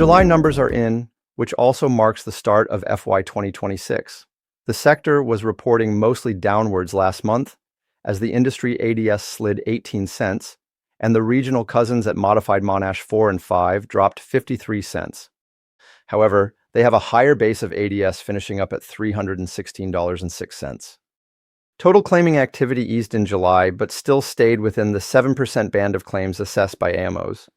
July numbers are in, which also marks the start of FY 2026. The sector was reporting mostly downwards last month, as the industry ADS slid 18 cents, and the regional cousins at Modified Monash 4 and 5 dropped 53 cents. However, they have a higher base of ADS finishing up at $316.06. Total claiming activity eased in July, but still stayed within the 7% band of claims assessed by AMOs.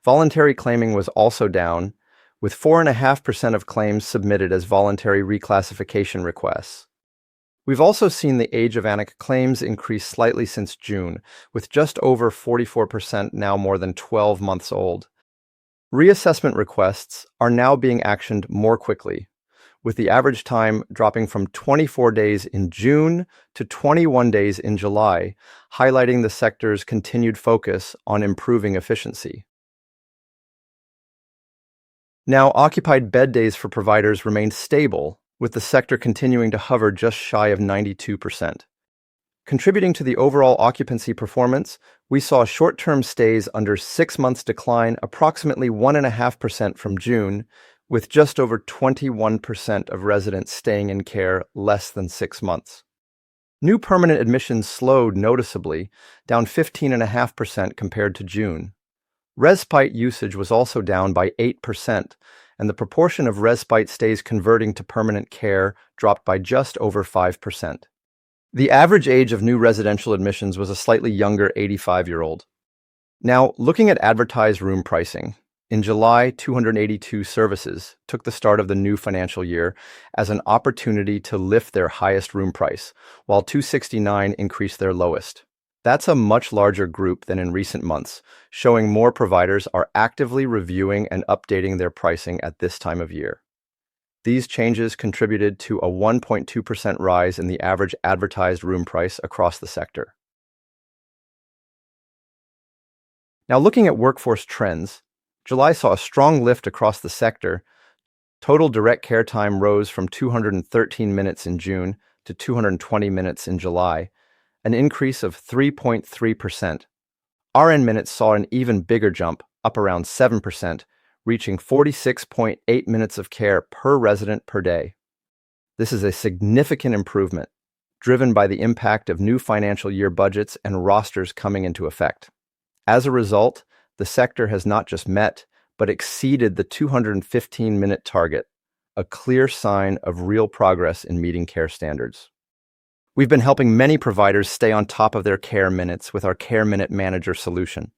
Voluntary claiming was also down, with 4.5% of claims submitted as voluntary reclassification requests. We've also seen the age of ANIC claims increase slightly since June, with just over 44% now more than 12 months old. Reassessment requests are now being actioned more quickly, with the average time dropping from 24 days in June to 21 days in July, highlighting the sector's continued focus on improving efficiency. Now, occupied bed days for providers remained stable, with the sector continuing to hover just shy of 92%. Contributing to the overall occupancy performance, we saw short-term stays under 6 months decline approximately 1.5% from June, with just over 21% of residents staying in care less than 6 months. New permanent admissions slowed noticeably, down 15.5% compared to June. Respite usage was also down by 8%, and the proportion of respite stays converting to permanent care dropped by just over 5%. The average age of new residential admissions was a slightly younger 85-year-old. Now, looking at advertised room pricing, in July, 282 services took the start of the new financial year as an opportunity to lift their highest room price, while 269 increased their lowest. That's a much larger group than in recent months, showing more providers are actively reviewing and updating their pricing at this time of year. These changes contributed to a 1.2% rise in the average advertised room price across the sector. Now, looking at workforce trends, July saw a strong lift across the sector. Total direct care time rose from 213 minutes in June to 220 minutes in July, an increase of 3.3%. RN minutes saw an even bigger jump, up around 7%, reaching 46.8 minutes of care per resident per day. This is a significant improvement, driven by the impact of new financial year budgets and rosters coming into effect. As a result, the sector has not just met, but exceeded the 215-minute target, a clear sign of real progress in meeting care standards. We've been helping many providers stay on top of their care minutes with our Care Minute Manager solution.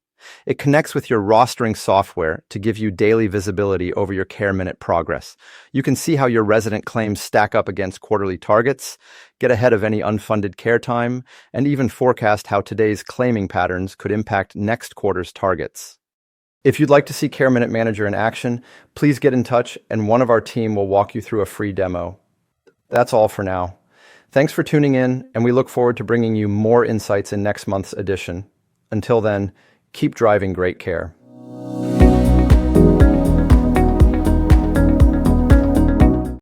It connects with your rostering software to give you daily visibility over your care minute progress. You can see how your resident claims stack up against quarterly targets, get ahead of any unfunded care time, and even forecast how today's claiming patterns could impact next quarter's targets. If you'd like to see Care Minute Manager in action, please get in touch and one of our team will walk you through a free demo. That's all for now. Thanks for tuning in, and we look forward to bringing you more insights in next month's edition. Until then, keep driving great care.